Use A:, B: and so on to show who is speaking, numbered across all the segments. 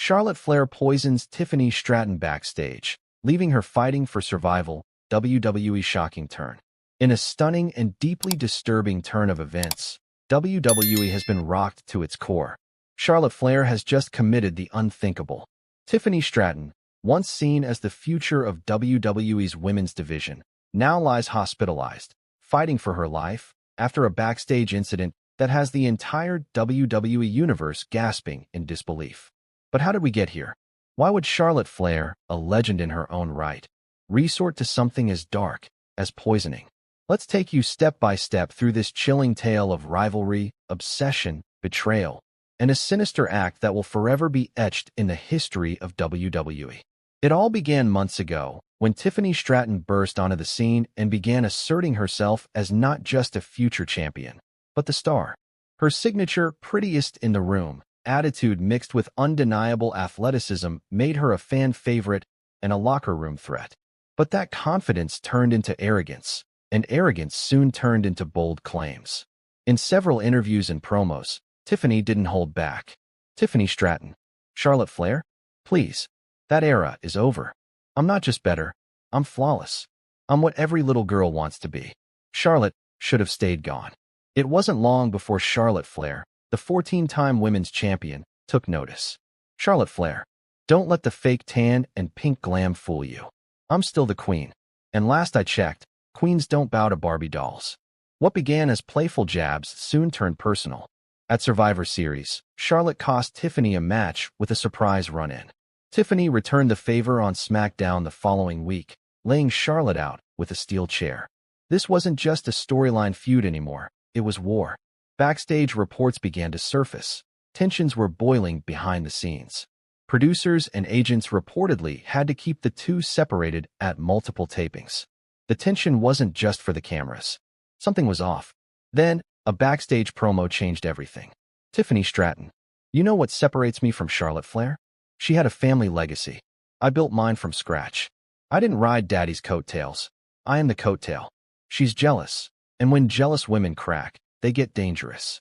A: Charlotte Flair poisons Tiffany Stratton backstage, leaving her fighting for survival. WWE shocking turn. In a stunning and deeply disturbing turn of events, WWE has been rocked to its core. Charlotte Flair has just committed the unthinkable. Tiffany Stratton, once seen as the future of WWE's women's division, now lies hospitalized, fighting for her life after a backstage incident that has the entire WWE universe gasping in disbelief. But how did we get here? Why would Charlotte Flair, a legend in her own right, resort to something as dark as poisoning? Let's take you step by step through this chilling tale of rivalry, obsession, betrayal, and a sinister act that will forever be etched in the history of WWE. It all began months ago, when Tiffany Stratton burst onto the scene and began asserting herself as not just a future champion, but the star. Her signature, prettiest in the room, attitude mixed with undeniable athleticism made her a fan favorite and a locker room threat. But that confidence turned into arrogance, and arrogance soon turned into bold claims. In several interviews and promos, Tiffany didn't hold back. Tiffany Stratton. Charlotte Flair? Please. That era is over. I'm not just better. I'm flawless. I'm what every little girl wants to be. Charlotte should have stayed gone. It wasn't long before Charlotte Flair, the 14-time women's champion, took notice. Charlotte Flair. Don't let the fake tan and pink glam fool you. I'm still the queen. And last I checked, queens don't bow to Barbie dolls. What began as playful jabs soon turned personal. At Survivor Series, Charlotte cost Tiffany a match with a surprise run-in. Tiffany returned the favor on SmackDown the following week, laying Charlotte out with a steel chair. This wasn't just a storyline feud anymore, it was war. Backstage reports began to surface. Tensions were boiling behind the scenes. Producers and agents reportedly had to keep the two separated at multiple tapings. The tension wasn't just for the cameras. Something was off. Then, a backstage promo changed everything. Tiffany Stratton. You know what separates me from Charlotte Flair? She had a family legacy. I built mine from scratch. I didn't ride daddy's coattails. I am the coattail. She's jealous. And when jealous women crack, they get dangerous.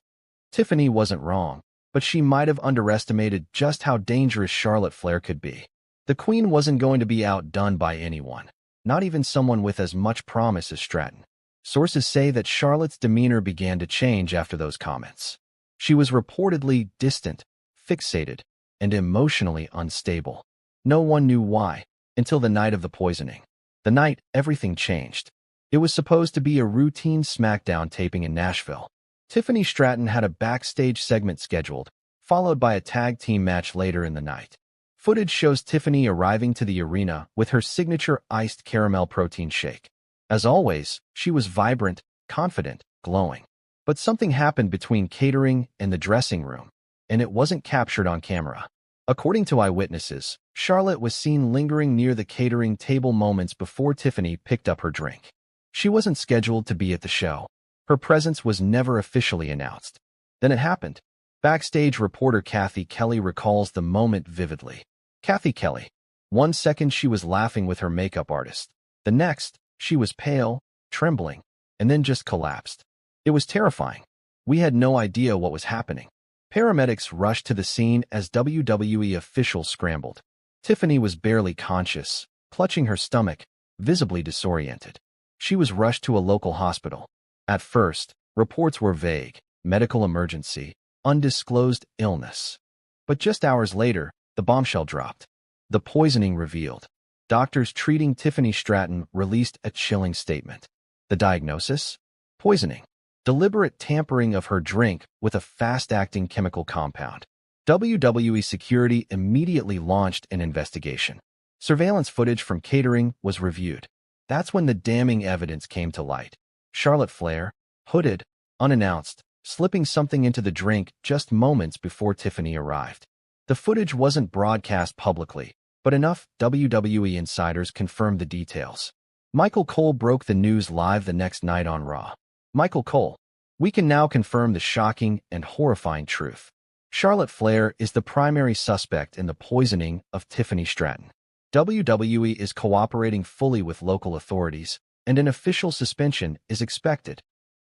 A: Tiffany wasn't wrong, but she might have underestimated just how dangerous Charlotte Flair could be. The queen wasn't going to be outdone by anyone, not even someone with as much promise as Stratton. Sources say that Charlotte's demeanor began to change after those comments. She was reportedly distant, fixated, and emotionally unstable. No one knew why, until the night of the poisoning. The night everything changed. It was supposed to be a routine SmackDown taping in Nashville. Tiffany Stratton had a backstage segment scheduled, followed by a tag team match later in the night. Footage shows Tiffany arriving to the arena with her signature iced caramel protein shake. As always, she was vibrant, confident, glowing. But something happened between catering and the dressing room, and it wasn't captured on camera. According to eyewitnesses, Charlotte was seen lingering near the catering table moments before Tiffany picked up her drink. She wasn't scheduled to be at the show. Her presence was never officially announced. Then it happened. Backstage reporter Kathy Kelly recalls the moment vividly. Kathy Kelly. 1 second she was laughing with her makeup artist. The next, she was pale, trembling, and then just collapsed. It was terrifying. We had no idea what was happening. Paramedics rushed to the scene as WWE officials scrambled. Tiffany was barely conscious, clutching her stomach, visibly disoriented. She was rushed to a local hospital. At first, reports were vague: medical emergency, undisclosed illness. But just hours later, the bombshell dropped. The poisoning revealed. Doctors treating Tiffany Stratton released a chilling statement. The diagnosis? Poisoning. Deliberate tampering of her drink with a fast-acting chemical compound. WWE security immediately launched an investigation. Surveillance footage from catering was reviewed. That's when the damning evidence came to light. Charlotte Flair, hooded, unannounced, slipping something into the drink just moments before Tiffany arrived. The footage wasn't broadcast publicly, but enough WWE insiders confirmed the details. Michael Cole broke the news live the next night on Raw. Michael Cole. We can now confirm the shocking and horrifying truth. Charlotte Flair is the primary suspect in the poisoning of Tiffany Stratton. WWE is cooperating fully with local authorities, and an official suspension is expected.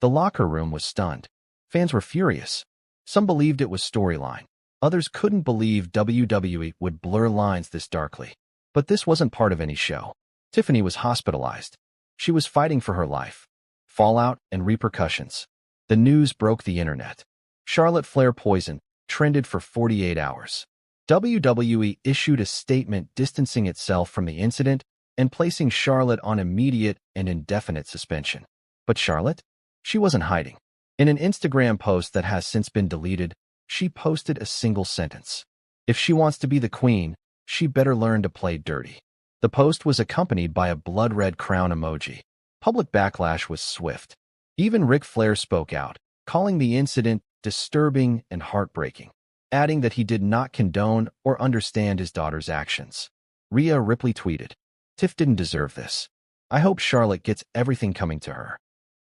A: The locker room was stunned. Fans were furious. Some believed it was storyline. Others couldn't believe WWE would blur lines this darkly. But this wasn't part of any show. Tiffany was hospitalized. She was fighting for her life. Fallout and repercussions. The news broke the internet. Charlotte Flair poison trended for 48 hours. WWE issued a statement distancing itself from the incident and placing Charlotte on immediate and indefinite suspension. But Charlotte? She wasn't hiding. In an Instagram post that has since been deleted, she posted a single sentence. If she wants to be the queen, she better learn to play dirty. The post was accompanied by a blood-red crown emoji. Public backlash was swift. Even Ric Flair spoke out, calling the incident disturbing and heartbreaking, adding that he did not condone or understand his daughter's actions. Rhea Ripley tweeted, "Tiff didn't deserve this. I hope Charlotte gets everything coming to her."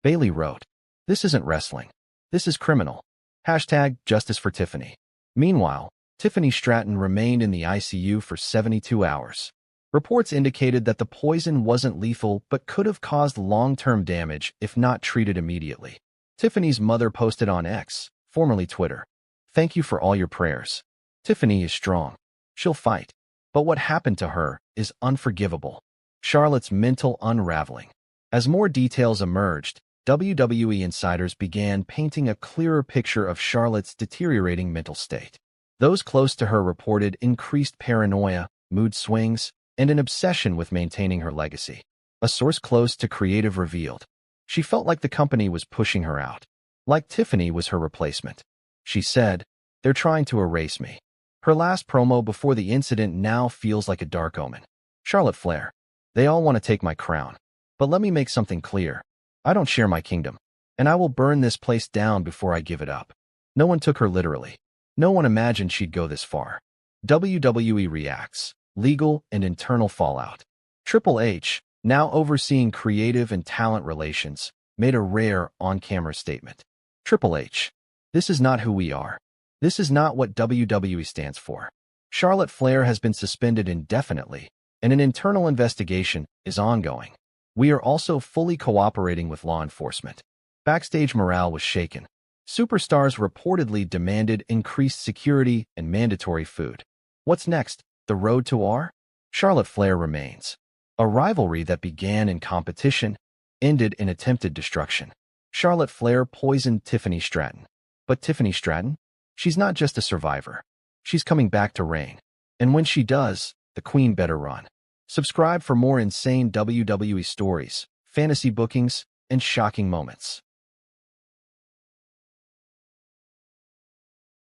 A: Bailey wrote, "This isn't wrestling. This is criminal. Hashtag justice for Tiffany." Meanwhile, Tiffany Stratton remained in the ICU for 72 hours. Reports indicated that the poison wasn't lethal but could have caused long-term damage if not treated immediately. Tiffany's mother posted on X, formerly Twitter, "Thank you for all your prayers. Tiffany is strong. She'll fight. But what happened to her is unforgivable." Charlotte's mental unraveling. As more details emerged, WWE insiders began painting a clearer picture of Charlotte's deteriorating mental state. Those close to her reported increased paranoia, mood swings, and an obsession with maintaining her legacy. A source close to creative revealed, she felt like the company was pushing her out, like Tiffany was her replacement. She said, "They're trying to erase me." Her last promo before the incident now feels like a dark omen. Charlotte Flair, "They all want to take my crown. But let me make something clear. I don't share my kingdom, and I will burn this place down before I give it up." No one took her literally. No one imagined she'd go this far. WWE reacts. Legal and internal fallout. Triple H, now overseeing creative and talent relations, made a rare on-camera statement. Triple H, "This is not who we are. This is not what WWE stands for." Charlotte Flair has been suspended indefinitely, and an internal investigation is ongoing. We are also fully cooperating with law enforcement. Backstage morale was shaken. Superstars reportedly demanded increased security and mandatory food. What's next? The road to R? Charlotte Flair remains. A rivalry that began in competition ended in attempted destruction. Charlotte Flair poisoned Tiffany Stratton. But Tiffany Stratton? She's not just a survivor. She's coming back to reign. And when she does, the queen better run. Subscribe for more insane WWE stories, fantasy bookings, and shocking moments.